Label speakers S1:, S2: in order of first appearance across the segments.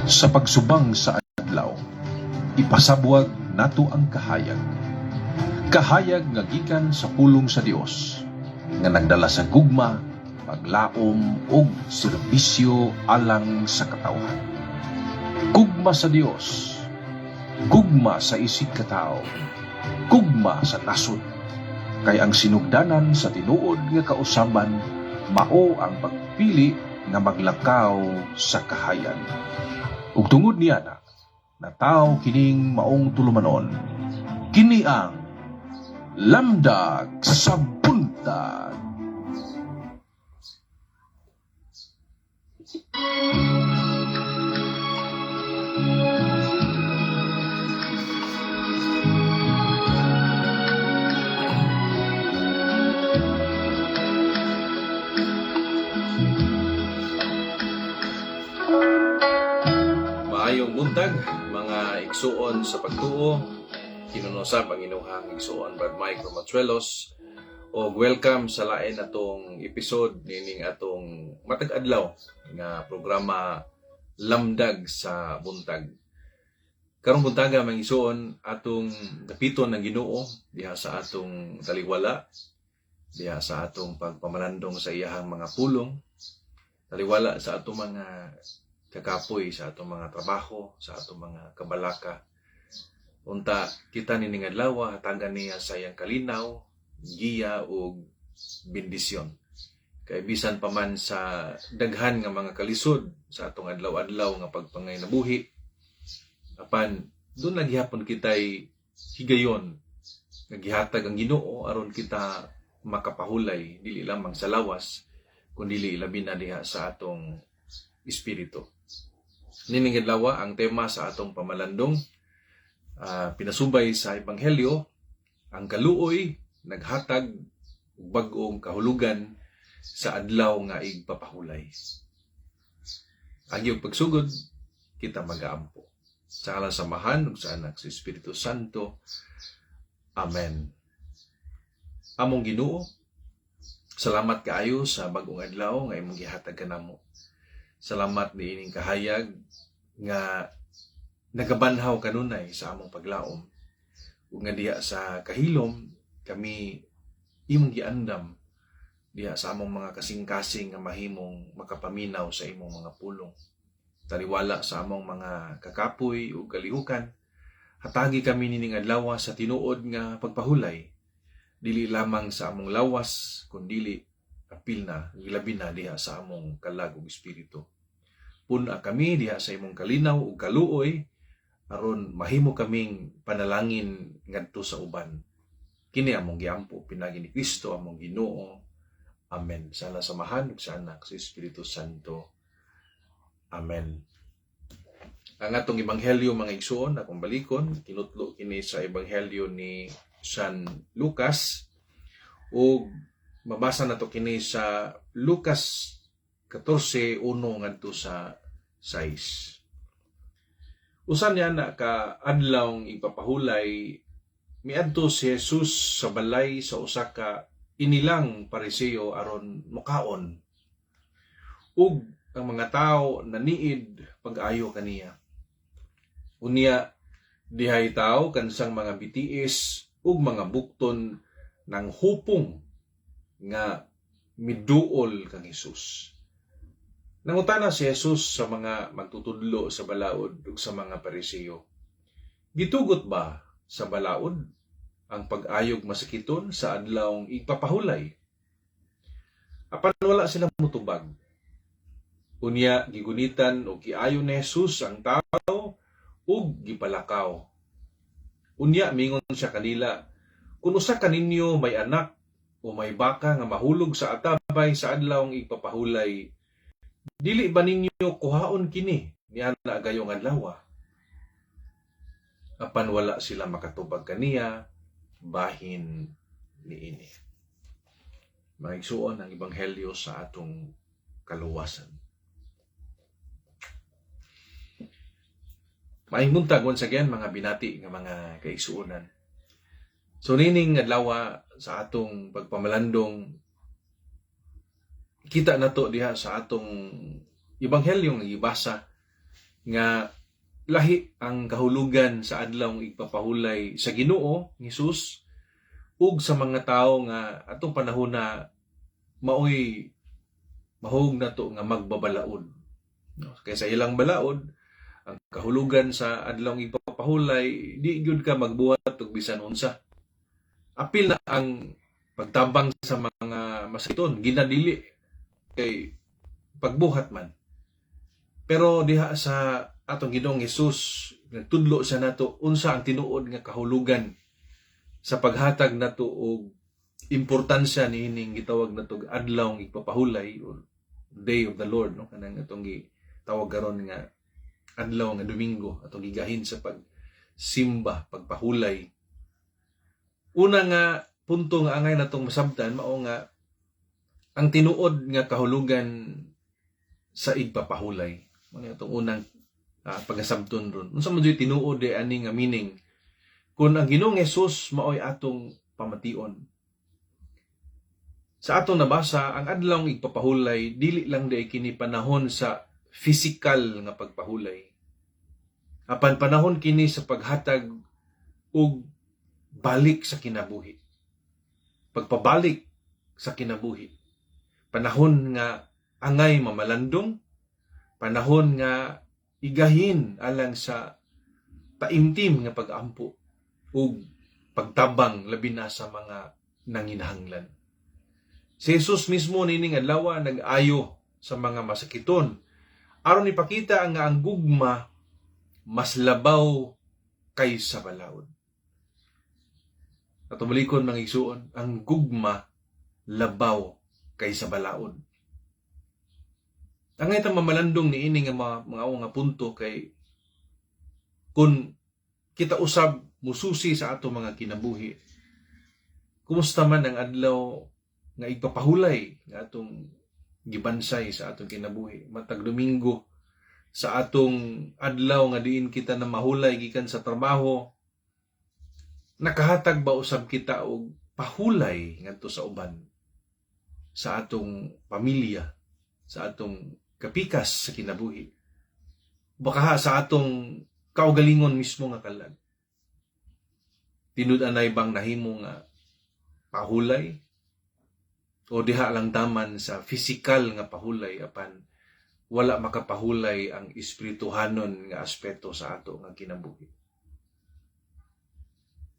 S1: Sa pagsubang sa adlaw, ipasabwag nato ang kahayag. Kahayag nga gikan sa pulong sa Dios, nga nagdala sa gugma, paglaom ug serbisyo alang sa katawhan. Gugma sa Dios, gugma sa isig katao, gugma sa nasod. Kay ang sinugdanan sa tinuod nga kausaban mao ang pagpili nga maglakaw sa kahayag. Ug tungod niana, nataw kining maong tulumanon. Kini ang Lamdag sa Buntag.
S2: Maayong buntag, mga igsuon sa pagtuo. Kinunusab ang inuhang igsuon Brad Mike Romatruelos. O welcome sa lain atong episode nining atong matag adlaw nga programa Lamdag sa Buntag. Karong buntaga mga igsuon atong dapiton ng Ginoo diha sa atong taliwala, diha sa atong pagpamalandong sa iyahang mga pulong, taliwala sa atong mga kakapoy, sa atong mga trabaho, sa atong mga kabalaka. Unta kita nining adlaw hatagan niya sa iyang kalinaw, giya ug bendisyon. Kay bisan pa man sa daghan nga mga kalisod sa atong adlaw-adlaw nga pagpangay na buhi, apan doon naghihapon kitay higayon nga gihatag ang Ginoo aron kita makapahulay dili lamang sa lawas kundi labi na diha sa atong espiritu. Nining adlaw ang tema sa atong pamalandong pinasubay sa Ebanghelyo, ang kaluoy naghatag og bag-ong kahulugan sa adlaw nga igpapahulay. Ang iyong pagsugod, kita mag-aampo. Sa ngalan sa Amahan ug sa Anak sa Espiritu Santo. Amen. Among Ginoo, salamat kaayo sa bag-ong adlaw nga imong gihatag kanamo. Salamat niining kahayag nga nagabanhaw kanunay sa among paglaom. Ug nga diha sa kahilom kami imong giandam diha sa among mga kasing-kasing nga mahimong makapaminaw sa imong mga pulong. Taliwala sa among mga kakapoy ug kalihukan, hatagi kami nining adlaw sa tinuod nga pagpahulay. Dili lamang sa among lawas kundi apil na gilabi na diha sa among kalag ug espiritu. Puna kami diha sa imong kalinaw ug kaluoy aron mahimo kaming panalangin ngadto sa uban. Kini among giampo pinagi ni Kristo among Ginoo. Amen. Sa samahan ug sa Anak sa Espiritu Santo. Amen. Ang atong ebanghelyo mga igsoon akong balikon tinutlo kini sa ebanghelyo ni San Lucas ug mabasa nato kini sa Lucas 14:1 ngadto sa 6. Usan niya na ka adlawng ipapahulay, miadto si Jesus sa balay sa usa ka inilang Pariseo aron mukaon. Ug ang mga tao naniid pag-ayo kaniya. Unya dihay tao kansang mga bitiis ug mga bukton ng hupong nga miduol kang Jesus. Nangutana si Jesus sa mga magtutudlo sa balaod ug sa mga Pariseo, gitugot ba sa balaod ang pag-ayog masakiton sa adlawng igpapahulay? Apan wala sila mutubag. Unya gigunitan o giayo ni Jesus ang tao ug gipalakaw. Unya mingon siya kanila, kung usa kaninyo may anak o may baka nga mahulog sa atabay sa adlawng igpapahulay, dili ba ninyo kuhaon kini niana gayong adlaw? Apan wala sila makatubag kaniya bahin niini. Maigsuon ang ebanghelyo sa atong kaluwasan. Maayong buntag once again mga binati nga mga kaigsuonan. So nining adlaw sa atong pagpamalandong kita nato diha sa atong ebanghelyo nga gibasa nga lahi ang kahulugan sa adlaw ipapahulay sa Ginoo Hesus ug sa mga tawo nga atong panahon na maoy mahog na to nga magbabalaod. No? Kaysa ilang balaod, ang kahulugan sa adlaw ipapahulay, di gyud ka magbuhat og bisan unsa. Apil na ang pagtabang sa mga masakiton, ginadili kay pagbuhat man. Pero diha sa atong Ginoong Hesus, nagtudlo sa nato unsa ang tinuod nga kahulugan sa paghatag nato og importansya niining gitawag nato adlaw ipapahulay or Day of the Lord, no? Kanang atong gitawag karon nga adlaw nga Domingo atong gigahin sa pagsimba, pagpahulay. Una nga punto nga angay natong masabtan mao nga ang tinuod nga kahulugan sa igpapahulay. Ano itong unang pagasabton ron. Unsa man jud tinuod ani nga meaning kun ang Ginoong Hesus maoy atong pamation. Sa atong nabasa, ang adlaw igpapahulay dili lang di kini panahon sa physical nga pagpahulay. Apan panahon kini sa paghatag og balik sa kinabuhi. Pagpabalik sa kinabuhi. Panahon nga angay mamalandong, panahon nga igahin alang sa taimtim nga pag-ampo ug pagtabang labi na sa mga nanginahanglan. Si Jesus mismo nining adlaw nag-ayo sa mga masakiton aron ipakita nga ang gugma mas labaw kaysa balaod. At tumalikon mga igsuon, ang gugma labaw kaysa balaod. Ang itang mamalandong ni ini nga mga punto kay kung kita usab mususi sa ato mga kinabuhi. Kumusta man ang adlaw nga igpapahulay nga atong gibansay sa atong kinabuhi. Matag Domingo sa atong adlaw nga diin kita na mahulay gikan sa trabaho, nakahatag ba usab kita og pahulay ngadto sa uban, sa atong pamilya, sa atong kapikas sa kinabuhi, baka sa atong kaugalingon mismo nga kalag. Tinud-anay bang nahimo nga pahulay o diha lang taman sa physical nga pahulay apan wala makapahulay ang espirituhanon nga aspeto sa ato nga kinabuhi.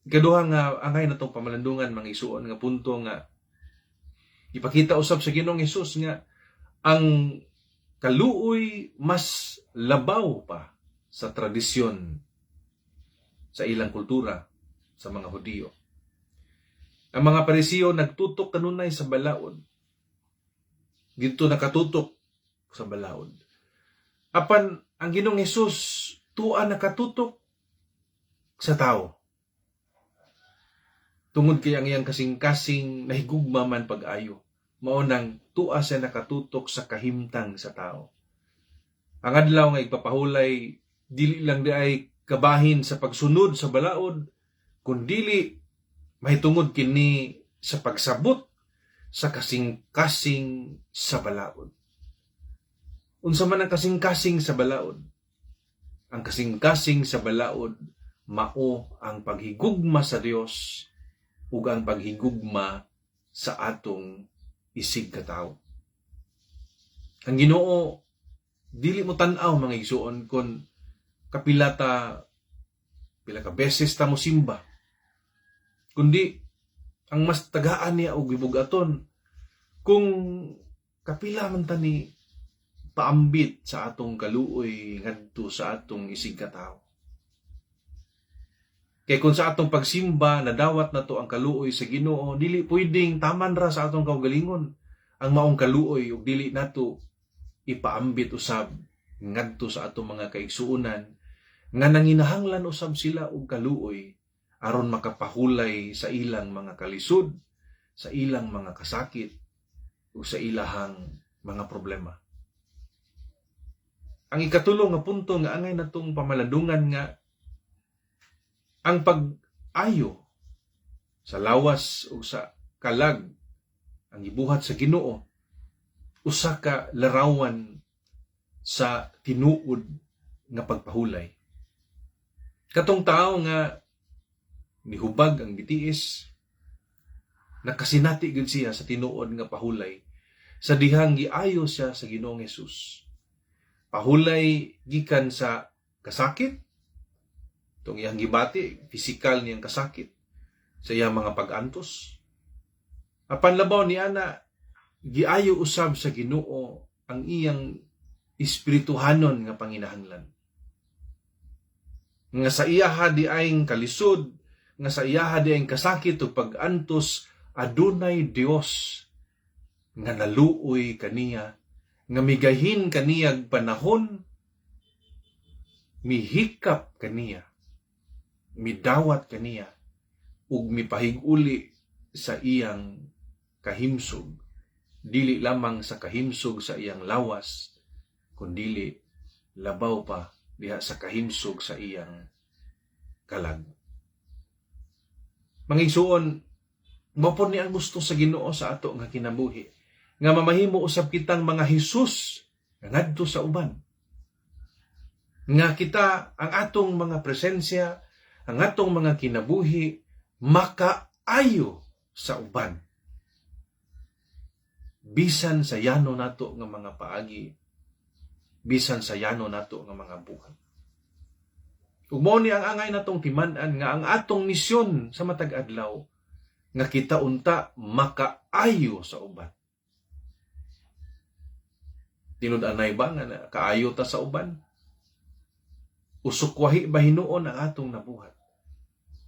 S2: Ikaduha nga angay natong pamalandungan mga isuon nga punto nga ipakita usab sa Ginoong Hesus nga ang kaluoy mas labaw pa sa tradisyon sa ilang kultura sa mga Hudiyo. Ang mga Parisiyo nagtutok kanunay sa balaod. Dito nakatutok sa balaod. Apan ang Ginoong Hesus tuwa nakatutok sa tao. Tungod kay ang iyang kasing-kasing nahigugma man pag-ayo. Mao nang tuwa siya nakatutok sa kahimtang sa tao. Ang adlaw nga ipapahulay dili lang di ay kabahin sa pagsunod sa balaod, kundili mahitungod kini sa pagsabot sa kasing-kasing sa balaod. Unsa man ang kasing-kasing sa balaod? Ang kasing-kasing sa balaod mao ang paghigugma sa Dios ug ang paghigugma sa atong isig katawo. Ang Ginoo dili mo tan-aw mga igsuon kon pila ka beses ta mo simba, kundi ang mas tagaan niya og gibugaton kung kapila man ta ni paambit sa atong kaluoy ngadto sa atong isig katawo. Kay kung sa atong pagsimba nadawat nato ang kaluoy sa Ginoo, dili pwedeng taman ra sa atong kaugalingon ang maong kaluoy ug dili nato ipaambit usab ngadto sa atong mga kaigsuonan nga nanginahanglan usab sila og kaluoy aron makapahulay sa ilang mga kalisod, sa ilang mga kasakit ug sa ilahang mga problema. Ang ikatulo nga punto nga angay natong pamalandungan nga ang pag-ayo sa lawas o sa kalag ang ibuhat sa Ginoo usa ka larawan sa tinuod nga pagpahulay. Katong tao nga nihubag ang bitiis, nakasinati gud siya sa tinuod nga pahulay sa dihang giayo siya sa Ginoong Hesus. Pahulay gikan sa kasakit, itong iyang gibati, pisikal niyang kasakit, sa iyang mga pag-antos. Apan labaw ni ana, giayo usab sa Ginoo ang iyang espirituhanon nga panginahanglan. Nga sa iyaha di ayng kalisod, nga sa iyaha di ayng kasakit ug pag-antos, adunay Dios nga naluoy kaniya, nga migahin kaniyag panahon, mihikap kaniya, midawat kaniya, ug mipahig-uli sa iyang kahimsog, dili lamang sa kahimsog sa iyang lawas, kundili labaw pa diha sa kahimsog sa iyang kalag. Mangigsuon, mao ni ang gusto sa Ginoo sa ato nga kinabuhi, nga mamahimo usab kitang mga Hesus nga ngadto sa uban. Nga kita ang atong mga presensya, ang atong mga kinabuhi makaayo sa uban. Bisan sa yano nato nga mga paagi, bisan sa yano nato nga mga buhat. Ug mao ni ang angay natong timan-an nga ang atong misyon sa matag adlaw nga kita unta makaayo sa uban. Tinud-anay ba nga kaayo ta sa uban? Usukwahi ba hinuon ang atong nabuhat?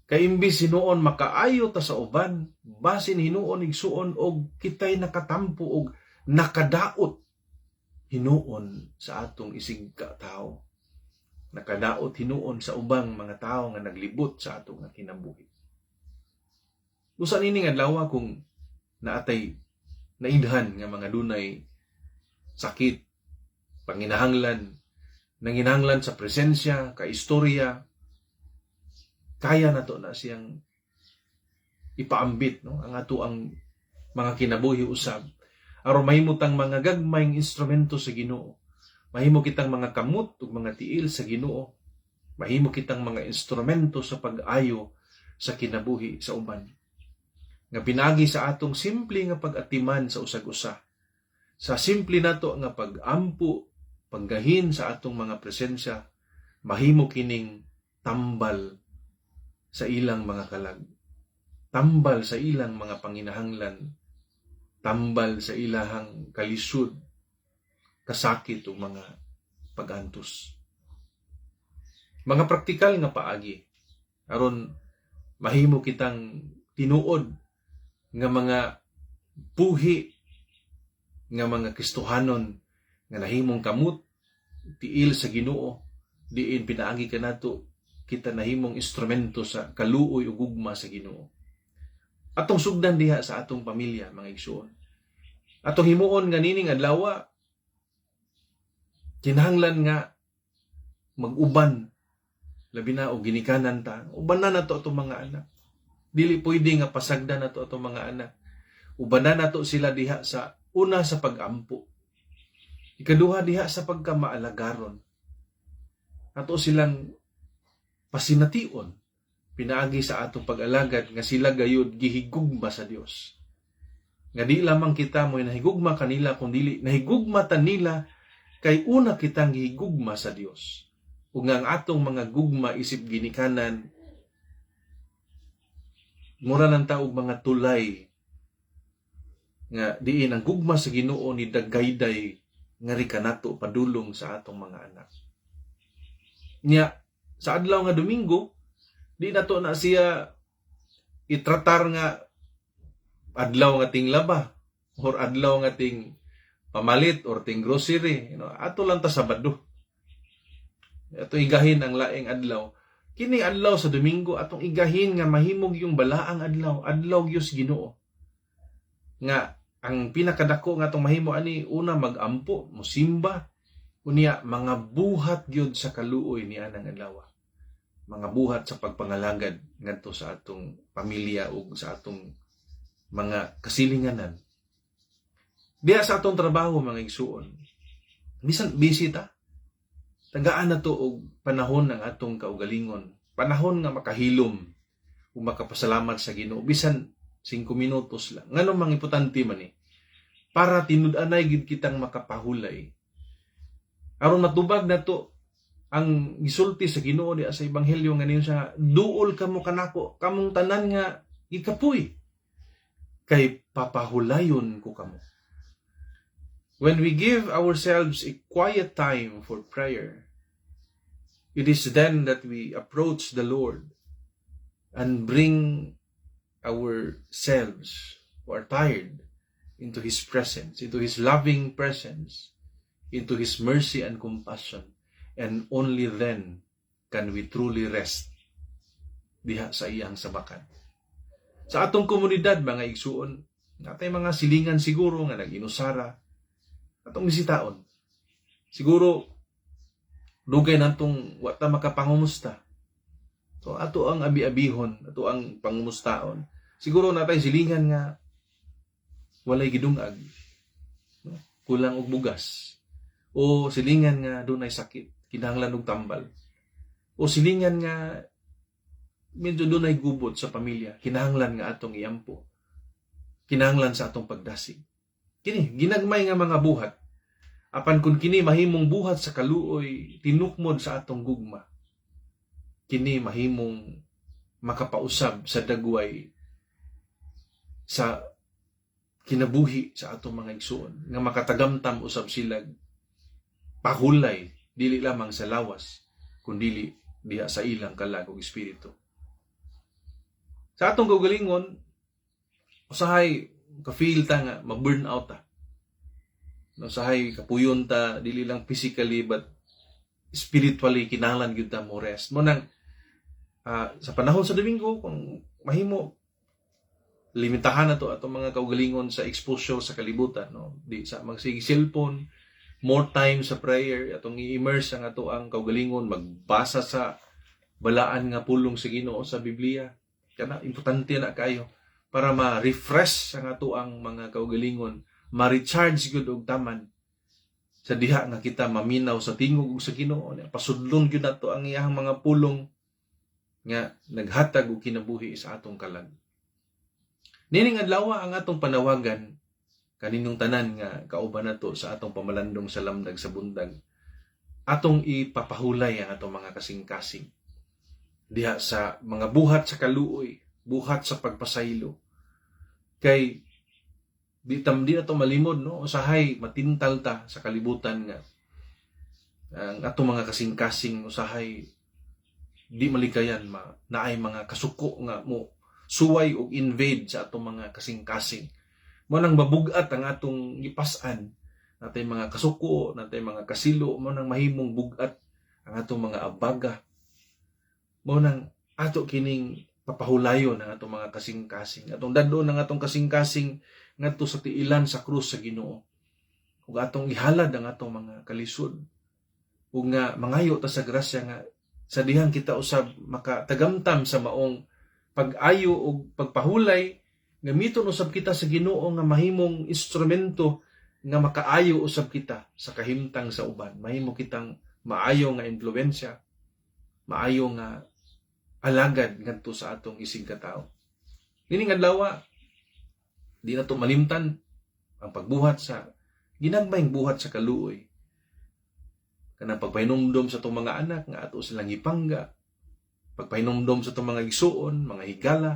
S2: Kay imbis hinuon makaayo ta sa uban, basin hinuon igsuon og kitay nakatampo og nakadaot hinuon sa atong isig tao. Nakadaot hinuon sa ubang mga tao nga naglibot sa atong kinabuhi. Usa nini nga adlaw kung naatay naidhan nga mga dunay sakit, panginahanglan, nanginahanglan sa presensya, kaistorya, kaya na to na siyang ipaambit, no? Ang ato ang mga kinabuhi usab. Aron mahimutang mga gagmayng instrumento sa Ginoo. Mahimo kitang mga kamot ug mga tiil sa Ginoo. Mahimo kitang mga instrumento sa pag-ayo sa kinabuhi sa uban. Nga pinagi sa atong simple nga pag-atiman sa usag-usa. Sa simple nato nga pag-ampo, paggahin sa atong mga presensya, mahimo kining tambal sa ilang mga kalag. Tambal sa ilang mga panginahanglan. Tambal sa ilang kalisod, kasakit o mga pag-antos. Mga praktikal nga paagi, aron mahimo kitang tinuod nga mga buhi nga mga Kristohanon nga nahimong kamut, tiil sa Ginoo, diin pinaagi ka nato kita nahimong instrumento sa kaluoy ug gugma sa Ginoo. Atong sugdan diha sa atong pamilya, mga igsuon. Atong himuon nga nining adlaw, kinahanglan nga mag-uban, labi na o ginikanan ta. Uban na nato atong mga anak. Dili pwede nga pasagdan nato atong mga anak. Uban na nato sila diha sa una sa pag-ampo. Ikaduha diha sa pagkamaalagaron. Ato silang pasination, pinaagi sa atong pag-alagad nga sila gayud gihigugma sa Dios. Nga di lamang kita mo nahigugma kanila, kundi nahigugma ta nila kay una kitang gihigugma sa Dios. Ug nga ang atong mga gugma isip ginikanan, mura lang ta og mga tulay nga diin ang gugma sa Ginoo ni dagayday nga rikanato padulong sa atong mga anak. Nya sa adlaw nga Domingo, di nato na siya itratar nga adlaw nga ting laba or adlaw nga ting pamalit or ting grocery, ato lang ta Sabado. Ato igahin ang laing adlaw. Kini adlaw sa Domingo atong igahin nga mahimog yung balaang adlaw gyud Ginoo. Nga ang pinakadako nga atong mahimo ani una magampo, mosimba, unya mga buhat gyud sa kaluoy ni anang adlaw. Mga buhat sa pagpangalagad ngadto sa atong pamilya ug sa atong mga kasilinganan. Diya sa atong trabaho, mga igsuon, bisan busy ta. tagaan na to og panahon ng atong kaugalingon, panahon nga makahilom ug makapasalamat sa Ginoo bisan 5 minutos lang. Ngano mang importante man para tinud-anay gid kitang makapahulay. Aron matubag na to ang gisulti sa Ginoo diha sa ebanghelyo nga niyon siya, duol kamo kanako kamong tanan nga gikapoy kay papahulayon ko kamo. When we give ourselves a quiet time for prayer, it is then that we approach the Lord and bring ourselves who are tired into His presence, into His loving presence, into His mercy and compassion. And only then can we truly rest diha sa iyang sabakan. Sa atong komunidad, mga igsuon, natay mga silingan siguro nga nag-inusara, atong bisitaon. Siguro, dugay nantong wata makapangumusta. So, ato ang abi-abihon, ato ang pangumustaon. Siguro natay silingan nga walay gidungag, kulang og bugas, o silingan nga dunay sakit, kinahanglan og tambal, o silingan nga medyo dunay gubot sa pamilya, kinahanglan nga atong iampo, kinahanglan sa atong pagdasig. Kini ginagmay nga mga buhat, apan kun kini mahimong buhat sa kaluoy tinukmod sa atong gugma, kini mahimong makapausab sa dagway sa kinabuhi sa atong mga igsuon, nga makatagamtam usab silag pahulay dili lamang sa lawas kundi diha sa ilang kalag ug espiritu. Sa atong kaugalingon, usahay ka-feel ta nga ma-burn out ta. Usahay kapuyon ta dili lang physically but spiritually kinahanglan gyud ta mo rest. Mo nang sa panahon sa Domingo kung mahimo limitahan na to atong mga kaugalingon sa exposure sa kalibutan, no? Di sa magsige cellphone, more time sa prayer, atong i-immerse ang ato ang kaugalingon, magbasa sa balaan nga pulong sa Ginoo sa Biblia. Kana importante na kayo para ma-refresh ang ato ang mga kaugalingon, ma-recharge gyud og taman sa diha nga kita maminaw sa tingog ug sa Ginoo. Pasudlon gyud nato ang iyang mga pulong nga naghatag og kinabuhi sa atong kalag. Nining adlaw ang atong panawagan kaninong tanan nga kauban nato sa atong pamalandong sa lamdag sa bundag, atong ipapahulay ang atong mga kasing-kasing diha sa mga buhat sa kaluoy, buhat sa pagpasaylo. Kay di nato malimod, no, usahay matintal ta sa kalibutan nga ang atong mga kasing-kasing usahay di malikayan naay mga kasuko nga mo suway og invade sa atong mga kasing-kasing. Mo nang mabugat ang atong gipas-an, natay mga kasuko, natay mga kasilo, mo nang mahimong bugat ang atong mga abaga. Mo nang ato kining papahulayon ang atong mga kasing-kasing. Atong dadon ang atong kasing-kasing ngadto sa tiilan sa krus sa Ginoo. Ug atong ihalad ang atong mga kalisod. Ug nga mangayo ta sa grasya nga sa dihang kita usab makatagamtam sa maong pag-ayo ug pagpahulay, gamiton usab kita sa Ginoo nga mahimong instrumento nga makaayo usab kita sa kahimtang sa uban. Mahimo kitang maayo nga impluwensya, maayo nga alagad ngadto sa atong isig katao. Nining adlaw di na to malimtan ang pagbuhat sa ginagmayng buhat sa kaluoy. Kanang pagpahinumdom sa itong mga anak nga ato silang ipangga, pagpahinumdom sa itong mga igsuon, mga higala,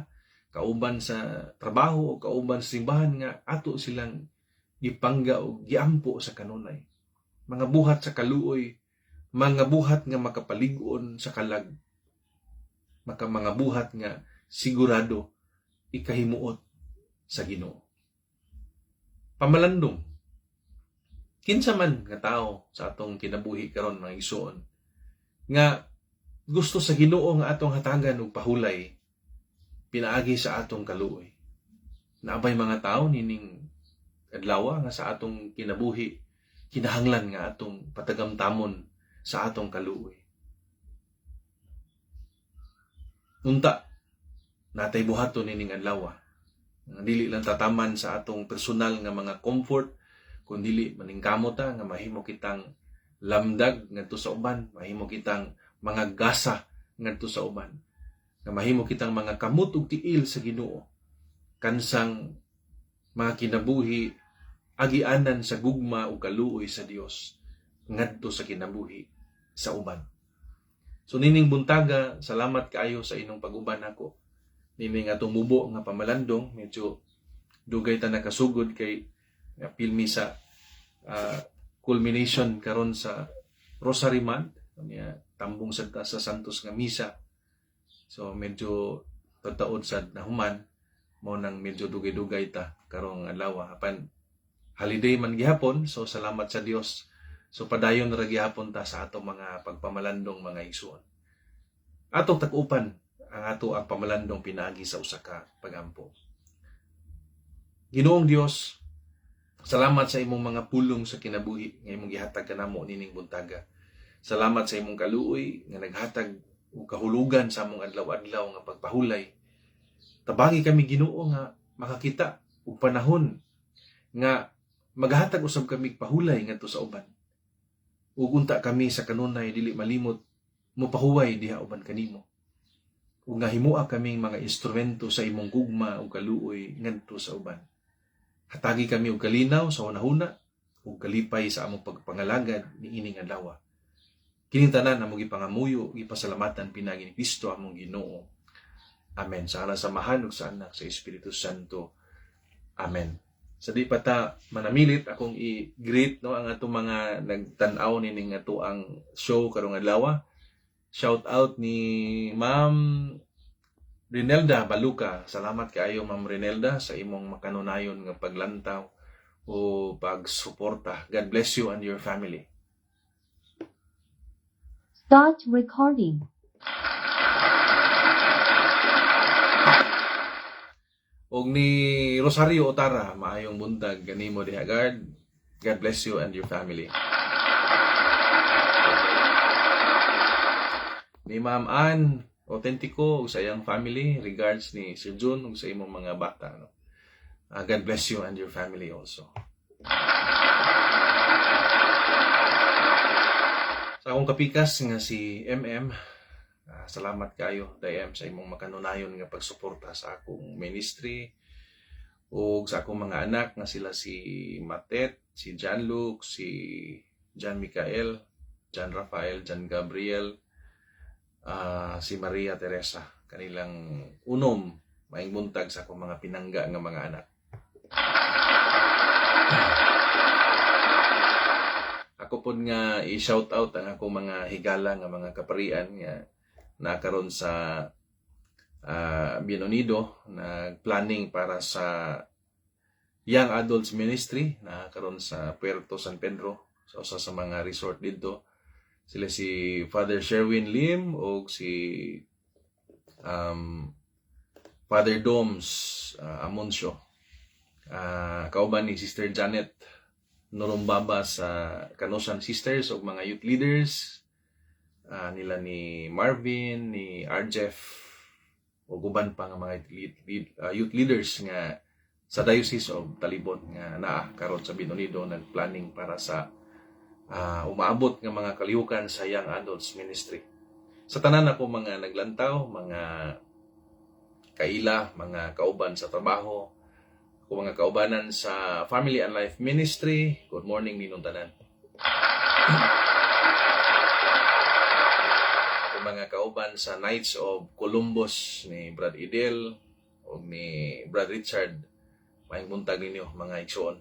S2: kauban sa trabaho o kauban sa simbahan nga ato silang ipangga o giampo sa kanunay. Mga buhat sa kaluoy, mga buhat nga makapalig-on sa kalag, mga buhat nga sigurado ikahimuot sa Ginoo. Pamalandong, kinsa man nga tao sa atong kinabuhi karon mga igsuon nga gusto sa Ginoo nga atong hatagan og pahulay pinaagi sa atong kaluoy. Naabay mga tao nining adlaw nga sa atong kinabuhi kinahanglan nga atong patagamtamon sa atong kaluoy. Unta natay buhaton nining adlaw nga dili lang tataman sa atong personal nga mga comfort, kundili maningkamot ta nga mahimo kitang lamdag ngadto sa uban, mahimo kitang mga gasa ngadto sa uban, nga mahimo kitang mga kamot ug tiil sa Ginoo kansang mga kinabuhi agianan sa gugma ug kaluoy sa Dios ngadto sa kinabuhi sa uban. So nining buntaga, salamat kaayo sa inyong pag-uban nako. Nining atong mubo nga pamalandong, medyo dugay ta nakasugod kay pilmi sa culmination karon sa Rosary Month, tambong sa Santos nga misa. So medyo tataod sad nahuman, mo nang medyo dugay-dugay ta karong adlaw. Apan holiday man gihapon, so salamat sa Dios. So padayon ra gihapon ta sa atong mga pagpamalandong mga igsoon. Atong takupan ang ato ang pamalandong pinaagi sa usa ka pagampo. Ginoong Dios, salamat sa imong mga pulong sa kinabuhi nga imong gihatag kanamo nining buntaga. Salamat sa imong kaluoy nga naghatag og kahulugan sa among adlaw-adlaw nga pagpahulay. Tabangi kami Ginoo nga makakita og panahon nga maghatag usab kami pahulay ngadto sa uban. Ug unta kami sa kanunay dili malimot mopahuway diha uban kanimo. Ug nga himua kaming mga instrumento sa imong gugma ug kaluoy ngadto sa uban. Hatagi kami og kalinaw sa hunahuna ug kalipay sa among pagpangalagad niining adlaw. Kining tanan among gipangamuyo, gipasalamatan pinagi ni Kristo among Ginoo. Amen. Sa ngalan sa Amahan ug sa Anak sa Espiritu Santo. Amen. Sa di pa ta manamilit akong i-greet no ang atong mga nagtan-aw nining ato ang show karong adlaw. Shout out ni Ma'am Renelda Baluka. Salamat kaayo Ma'am Renelda sa imong makanunayon nga paglantaw o pagsuporta. God bless you and your family.
S3: Start recording.
S2: Og ni Rosario Otara, maayong buntag kanimo diha God. God bless you and your family. Ni Ma'am Ann Autentico ug sa iyang family, regards ni Sir Jun ug sa imong mga bata. No? God bless you and your family also. Sa akong kapikas nga si MM, salamat kayo dayem sa imong makanunayon nga pagsuporta sa akong ministry ug sa akong mga anak nga sila si Matet, si John Luke, si John Michael, John Rafael, John Gabriel, si Maria Teresa, kanilang unom maing buntag sa akong mga pinangga nga mga anak. Ako po nga i-shout out ang akong mga higala nga mga kaparian nga nakaroon sa Bienonido na planning para sa Young Adults Ministry na karon sa Puerto San Pedro, sa usa sa mga resort dito. Sila si Father Sherwin Lim o si Father Doms Amoncio. Kauban ni Sister Janet Norumbaba sa Canossian Sisters o mga youth leaders. Nila ni Marvin, ni Arjef, o guban pa nga mga youth leaders nga sa Diocese of Talibon nga naa karon sa Bienonido nagplanning para sa umaabot nga mga kalihukan sa Young Adults Ministry. Sa tanan ako mga naglantaw, mga kaila, mga kauban sa trabaho, ako mga kaubanan sa Family and Life Ministry, good morning ninong tanan. Ako mga kauban sa Knights of Columbus ni Brad Idel o ni Brad Richard, maayong buntag ninyo mga igsoon.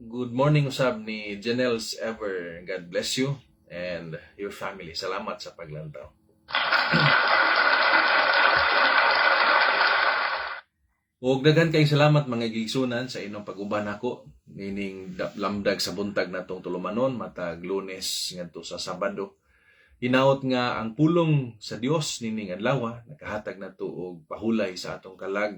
S2: Good morning usab ni Janelle's Ever. God bless you and your family. Salamat sa paglantaw. Ug daghan kay salamat mga igsunan sa inyong pag-uban ako nining lamdag sa buntag natong tulumanon matag Lunes ngadto sa Sabado. Hinaot nga ang pulong sa Dios nining adlaw nakahatag nato og pahulay sa atong kalag,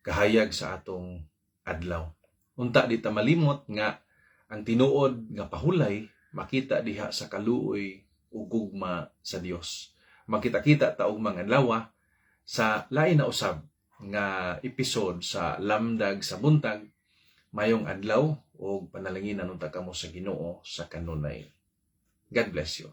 S2: kahayag sa atong adlaw. Unta di ta malimot nga ang tinuod nga pahulay makita diha sa kaluoy ug gugma sa Dios. Makita-kita ta og mga adlaw sa lain na usab nga episode sa lamdag sa buntag mayong adlaw o panalangin anong kamo sa Ginoo sa kanunay. God bless you.